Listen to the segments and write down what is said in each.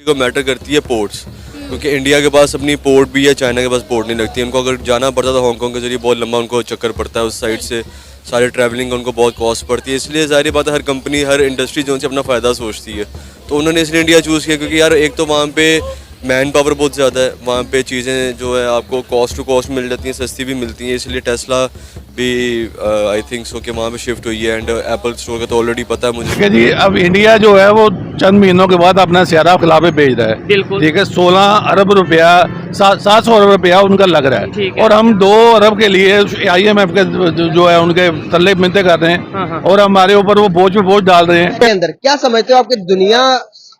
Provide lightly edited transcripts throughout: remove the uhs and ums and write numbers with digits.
को मैटर करती है पोर्ट्स, क्योंकि इंडिया के पास अपनी पोर्ट भी है, चाइना के पास पोर्ट नहीं लगती। उनको अगर जाना पड़ता था हांगकांग के जरिए, बहुत लंबा उनको चक्कर पड़ता है उस साइड से, सारे ट्रैवलिंग का उनको बहुत कॉस्ट पड़ती है। इसलिए ज़ाहिर बात है हर कंपनी, हर इंडस्ट्री जो है अपना फ़ायदा सोचती है, तो उन्होंने इसलिए इंडिया चूज़ किया। क्योंकि यार एक तो वहाँ पे मैन पावर बहुत ज़्यादा है, वहाँ पे चीज़ें जो है आपको कॉस्ट टू कॉस्ट मिल जाती हैं, सस्ती भी मिलती हैं। इसलिए टेस्ला भी आई थिंक सो कि वहाँ पे शिफ्ट हुई है। एंड एप्पल स्टोर का तो ऑलरेडी पता है मुझे। ठीक है जी, अब इंडिया जो है वो चंद महीनों के बाद अपना सियारा खिलाफे भेज रहा है। बिल्कुल। ठीक है, 16 अरब रुपया 700 अरब रुपया उनका लग रहा ठीक है, है। और हम 2 अरब के लिए IMF के जो है उनके तल्ले मिन्नतें कर रहे हैं, और हमारे ऊपर वो बोझ पे बोझ डाल रहे हैं। के अंदर क्या समझते हो आपकी दुनिया,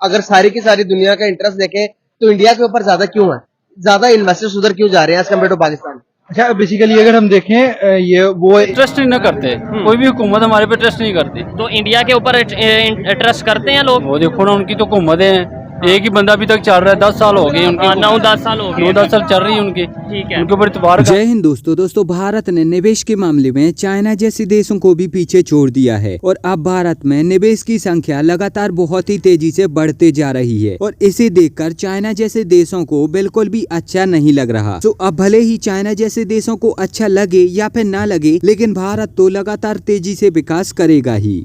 अगर सारी की सारी दुनिया का इंटरेस्ट देखें तो इंडिया के ऊपर ज्यादा क्यों है, ज्यादा इन्वेस्टर्स उधर क्यों जा रहे हैं एज कम्पेयर टू पाकिस्तान? अच्छा, बेसिकली अगर हम देखें ये वो ट्रस्ट नहीं ना करते, कोई भी हुकूमत हमारे पे ट्रस्ट नहीं करती। तो इंडिया के ऊपर ट्रस्ट करते हैं लोग। वो देखो ना, उनकी तो हुकूमतें हैं, एक ही बंदा अभी तक चल रहा है, 10 साल हो गए उनके, 9-10 साल हो गए, 9-10 साल चल रही है उनकी। ठीक है। उनके ऊपर इतबार जय हिंद दोस्तों, भारत ने निवेश के मामले में चाइना जैसे देशों को भी पीछे छोड़ दिया है, और अब भारत में निवेश की संख्या लगातार बहुत ही तेजी से बढ़ते जा रही है, और इसे देखकर चाइना जैसे देशों को बिल्कुल भी अच्छा नहीं लग रहा। तो अब भले ही चाइना जैसे देशों को अच्छा लगे या फिर ना लगे, लेकिन भारत तो लगातार तेजी से विकास करेगा ही।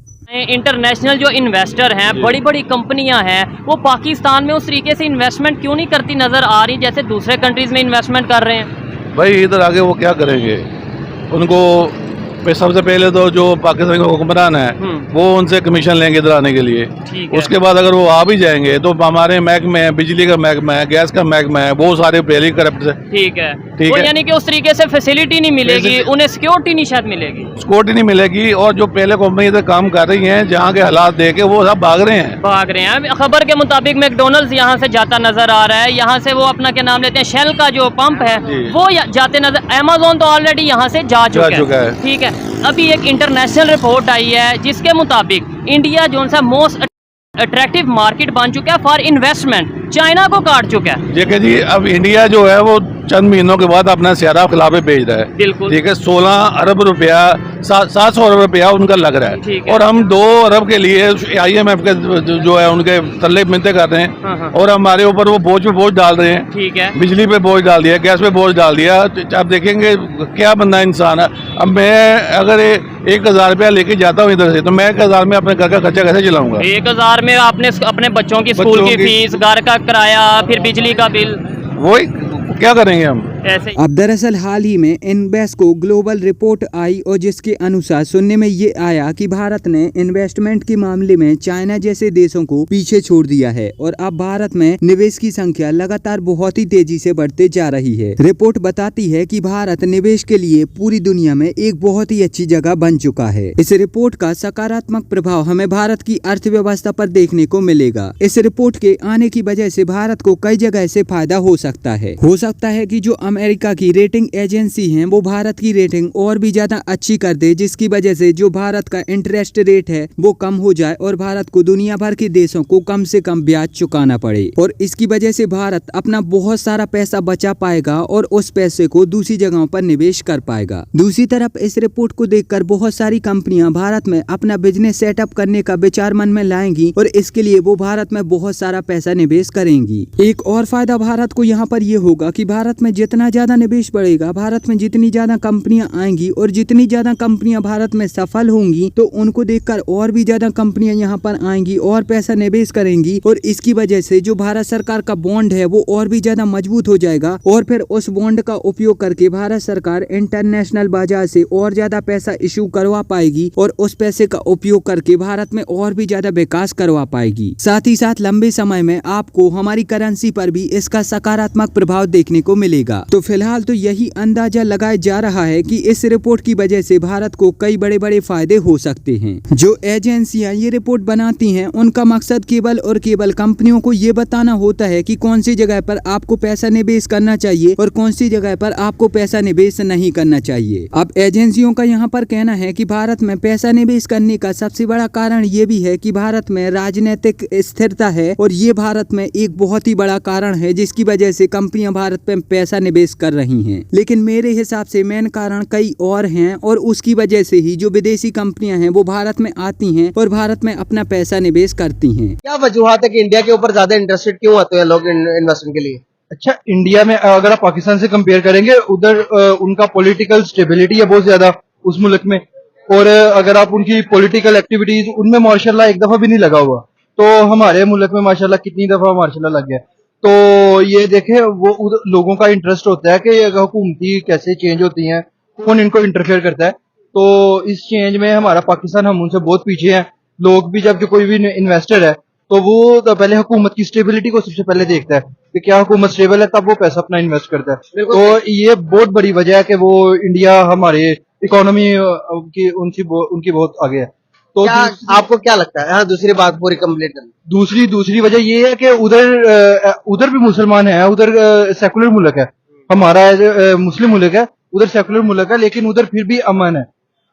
इंटरनेशनल जो इन्वेस्टर हैं, बड़ी बड़ी कंपनियां हैं, वो पाकिस्तान में उस तरीके से इन्वेस्टमेंट क्यों नहीं करती नजर आ रही जैसे दूसरे कंट्रीज में इन्वेस्टमेंट कर रहे हैं? भाई इधर आगे वो क्या करेंगे? उनको सबसे पहले तो जो पाकिस्तान के हुक्मरान है वो उनसे कमीशन लेंगे इधर आने के लिए। ठीक है। उसके बाद अगर वो आ भी जाएंगे तो हमारे महकमे है, बिजली का महकमा है, गैस का महकमा है, वो सारे पहले करप्ट है। ठीक है। ठीक तो है। यानी कि उस तरीके से फैसिलिटी नहीं मिलेगी, उन्हें सिक्योरिटी नहीं शायद मिलेगी, सिक्योरिटी नहीं मिलेगी, और जो पहले कंपनी इधर काम कर रही हैं, जहाँ के हालात देख के वो सब भाग रहे हैं। खबर के मुताबिक मैकडोनल्ड्स यहाँ से जाता नजर आ रहा है, यहाँ से वो अपना क्या नाम लेते हैं, शेल का जो पंप है वो जाते नजर, अमेज़न तो ऑलरेडी यहाँ से जा चुका है। ठीक है। अभी एक इंटरनेशनल रिपोर्ट आई है जिसके मुताबिक इंडिया जो सा मोस्ट अट्रैक्टिव मार्केट बन चुका है फॉर इन्वेस्टमेंट, चाइना को काट चुका है। देखिए जी, अब इंडिया जो है वो चंद महीनों के बाद अपना सियारा खिलाफे भेज रहा है। बिल्कुल। ठीक है, 16 अरब रुपया 700 अरब रुपया उनका लग रहा ठीक है, है। और हम 2 अरब के लिए IMF के जो है उनके तल्ले मिन्नतें कर रहे हैं, और हमारे ऊपर वो बोझ पे बोझ डाल रहे हैं। ठीक है। बिजली पे बोझ डाल दिया, गैस पे बोझ डाल दिया। तो आप देखेंगे क्या बंदा इंसान है। अब मैं अगर 1000 रुपया लेके जाता हूँ इधर से, तो मैं 1000 में अपने घर का खर्चा कैसे चलाऊंगा? 1000 में आपने अपने बच्चों की स्कूल की फीस, घर का किराया, फिर बिजली का बिल, वही क्या करेंगे हम? ऐसे ही। अब दरअसल हाल ही में इन्वेस्को ग्लोबल रिपोर्ट आई, और जिसके अनुसार सुनने में ये आया कि भारत ने इन्वेस्टमेंट के मामले में चाइना जैसे देशों को पीछे छोड़ दिया है, और अब भारत में निवेश की संख्या लगातार बहुत ही तेजी से बढ़ते जा रही है। रिपोर्ट बताती है कि भारत निवेश के लिए पूरी दुनिया में एक बहुत ही अच्छी जगह बन चुका है। इस रिपोर्ट का सकारात्मक प्रभाव हमें भारत की अर्थव्यवस्था पर देखने को मिलेगा। इस रिपोर्ट के आने की वजह से भारत को कई जगह से फायदा हो सकता है कि जो अमेरिका की रेटिंग एजेंसी हैं वो भारत की रेटिंग और भी ज्यादा अच्छी कर दे, जिसकी वजह से जो भारत का इंटरेस्ट रेट है वो कम हो जाए, और भारत को दुनिया भर के देशों को कम से कम ब्याज चुकाना पड़े, और इसकी वजह से भारत अपना बहुत सारा पैसा बचा पाएगा और उस पैसे को दूसरी जगहों पर निवेश कर पाएगा। दूसरी तरफ इस रिपोर्ट को देखकर बहुत सारी कंपनियां भारत में अपना बिजनेस सेटअप करने का विचार मन में लाएंगी, और इसके लिए वो भारत में बहुत सारा पैसा निवेश करेंगी। एक और फायदा भारत को यहाँ पर ये होगा कि भारत में जितना ज्यादा निवेश बढ़ेगा, भारत में जितनी ज्यादा कंपनियां आएंगी, और जितनी ज्यादा कंपनियां भारत में सफल होंगी, तो उनको देखकर और भी ज्यादा कंपनियां यहाँ पर आएंगी और पैसा निवेश करेंगी, और इसकी वजह से जो भारत सरकार का बॉन्ड है वो और भी ज्यादा मजबूत हो जाएगा, और फिर उस बॉन्ड का उपयोग करके भारत सरकार इंटरनेशनल बाजार से और ज्यादा पैसा इशू करवा पाएगी, और उस पैसे का उपयोग करके भारत में और भी ज्यादा विकास करवा पाएगी। साथ ही साथ लंबे समय में आपको हमारी करेंसी पर भी इसका सकारात्मक प्रभाव देखने को मिलेगा। तो फिलहाल तो यही अंदाजा लगाया जा रहा है कि इस रिपोर्ट की वजह से भारत को कई बड़े बड़े फायदे हो सकते हैं। जो एजेंसियां ये रिपोर्ट बनाती हैं उनका मकसद केवल और केवल कंपनियों को ये बताना होता है कि कौन सी जगह पर आपको पैसा निवेश करना चाहिए और कौन सी जगह पर आपको पैसा निवेश नहीं करना चाहिए। अब एजेंसियों का यहाँ पर कहना है कि भारत में पैसा निवेश करने का सबसे बड़ा कारण ये भी है कि भारत में राजनीतिक स्थिरता है, और ये भारत में एक बहुत ही बड़ा कारण है जिसकी वजह से कंपनियां भारत में पैसा निवेश निवेश कर रही हैं। लेकिन मेरे हिसाब से मेन कारण कई और हैं और उसकी वजह से ही जो विदेशी कंपनियां हैं वो भारत में आती हैं और भारत में अपना पैसा निवेश करती हैं। क्या वजूहत है कि इंडिया के ऊपर ज्यादा इंटरेस्टेड क्यों होते हैं लोग इन्वेस्टमेंट के लिए? अच्छा, इंडिया में अगर आप पाकिस्तान से कंपेयर करेंगे, उधर उनका पॉलिटिकल स्टेबिलिटी है बहुत ज्यादा उस मुल्क में, और अगर आप उनकी पॉलिटिकल एक्टिविटीज उनमें माशाल्लाह एक दफा भी नहीं लगा हुआ, तो हमारे मुल्क में माशाल्लाह कितनी दफा माशाल्लाह लग गया। तो ये देखें, वो लोगों का इंटरेस्ट होता है कि हुकूमती कैसे चेंज होती हैं, कौन इनको इंटरफेयर करता है। तो इस चेंज में हमारा पाकिस्तान, हम उनसे बहुत पीछे हैं। लोग भी जब जो कोई भी इन्वेस्टर है तो वो तो पहले हुकूमत की स्टेबिलिटी को सबसे पहले देखता है कि क्या हुकूमत स्टेबल है, तब वो पैसा अपना इन्वेस्ट करता है। तो ये बहुत बड़ी वजह है कि वो इंडिया हमारे इकोनॉमी की उनकी बहुत आगे है। तो क्या आपको क्या लगता है? हाँ, दूसरी बात पूरी कंप्लीट कर। दूसरी वजह ये है कि उधर भी मुसलमान है, उधर सेकुलर मुल्क है, हमारा मुस्लिम मुल्क है, उधर सेकुलर मुल्क है, लेकिन उधर फिर भी अमन है।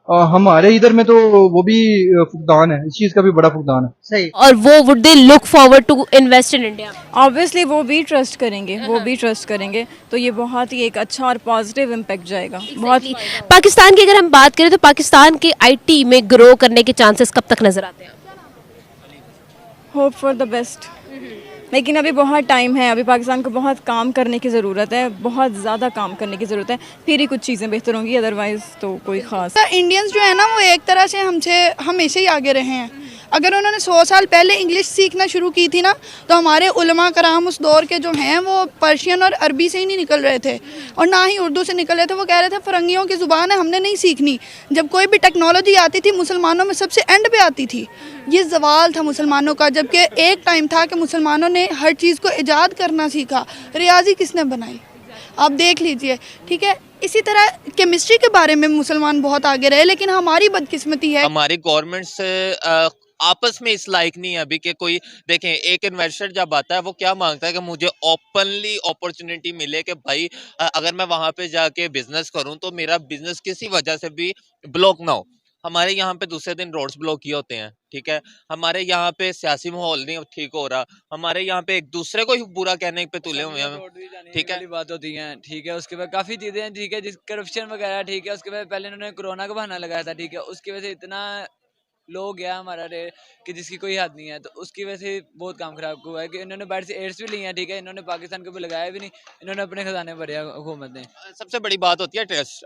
हमारे इधर में तो वो भी फुकदान है, इस चीज का भी बड़ा फुकदान है। सही। और वो would they look forward to invest in India? Obviously वो भी ट्रस्ट करेंगे, तो ये बहुत ही एक अच्छा और पॉजिटिव इम्पैक्ट जाएगा। बहुत पाकिस्तान की अगर हम बात करें तो पाकिस्तान के आईटी में ग्रो करने के चांसेस कब तक नजर आते हैं? होप फॉर द बेस्ट, लेकिन अभी बहुत टाइम है, अभी पाकिस्तान को बहुत काम करने की ज़रूरत है, बहुत ज़्यादा काम करने की ज़रूरत है, फिर ही कुछ चीज़ें बेहतर होंगी, अदरवाइज़ तो कोई ख़ास। इंडियंस जो है ना, वो एक तरह से हमसे हमेशा ही आगे रहे हैं। अगर उन्होंने 100 साल पहले इंग्लिश सीखना शुरू की थी ना, तो हमारे उलमा कराम उस दौर के जो हैं वो पर्शियन और अरबी से ही नहीं निकल रहे थे और ना ही उर्दू से निकल रहे थे। वो कह रहे थे फरंगियों की ज़ुबान है, हमने नहीं सीखनी। जब कोई भी टेक्नोलॉजी आती थी मुसलमानों में सबसे एंड पे आती थी। ये ज़वाल था मुसलमानों का, जबकि एक टाइम था कि मुसलमानों ने हर चीज़ को ईजाद करना सीखा। रियाजी किसने बनाई आप देख लीजिए, ठीक है। इसी तरह केमिस्ट्री के बारे में मुसलमान बहुत आगे रहे, लेकिन हमारी बदकिस्मती है, हमारी गवर्नमेंट से आपस में इस लायक नहीं है अभी कि कोई देखें। एक इन्वेस्टर जब आता है वो क्या मांगता है कि मुझे ओपनली अपॉर्चुनिटी मिले कि भाई अगर मैं वहां पे जाके बिजनेस करूं तो मेरा बिजनेस किसी वजह से भी ब्लॉक ना हो। हमारे यहाँ पे दूसरे दिन रोड्स ब्लॉक किए होते हैं, ठीक है। हमारे यहाँ पे सियासी माहौल नहीं ठीक हो रहा, हमारे यहाँ पे एक दूसरे को ही बुरा कहने पे तुले हुए हैं, ठीक है। बात होती है, ठीक है। उसके बाद काफी चीजें हैं, ठीक है, जिस करप्शन वगैरह, ठीक है। उसके बाद पहले इन्होंने कोरोना का बहाना लगाया था, ठीक है। उसकी वजह से इतना लो गया हमारा रेट कि जिसकी कोई हद नहीं है, तो उसकी वजह से बहुत काम खराब हुआ है कि इन्होंने बाहर से एड्स भी ली हैं, ठीक है। इन्होंने पाकिस्तान को भी लगाया भी नहीं, इन्होंने अपने खजाने भरे हुकूमत ने। सबसे बड़ी बात होती है ट्रस्ट।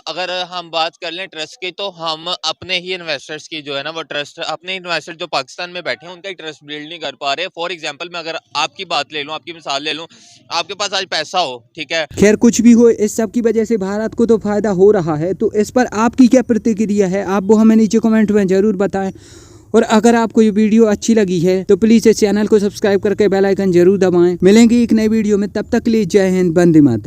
अगर हम बात कर लें ट्रस्ट की, तो हम अपने ही इन्वेस्टर्स की जो है ना वो ट्रस्ट, अपने इन्वेस्टर जो पाकिस्तान में बैठे हैं उनका ट्रस्ट बिल्ड नहीं कर पा रहे। फॉर एग्जांपल मैं अगर आपकी बात ले लूं, आपकी मिसाल ले लूं, आपके पास आज पैसा हो, ठीक है। खैर कुछ भी हो, इस सब की वजह से भारत को तो फायदा हो रहा है, तो इस पर आपकी क्या प्रतिक्रिया है आप वो हमें नीचे कमेंट में जरूर बताएं। और अगर आपको ये वीडियो अच्छी लगी है तो प्लीज़ इस चैनल को सब्सक्राइब करके बेल आइकन जरूर दबाएं। मिलेंगे एक नई वीडियो में, तब तक के लिए जय हिंद, वंदे मातरम।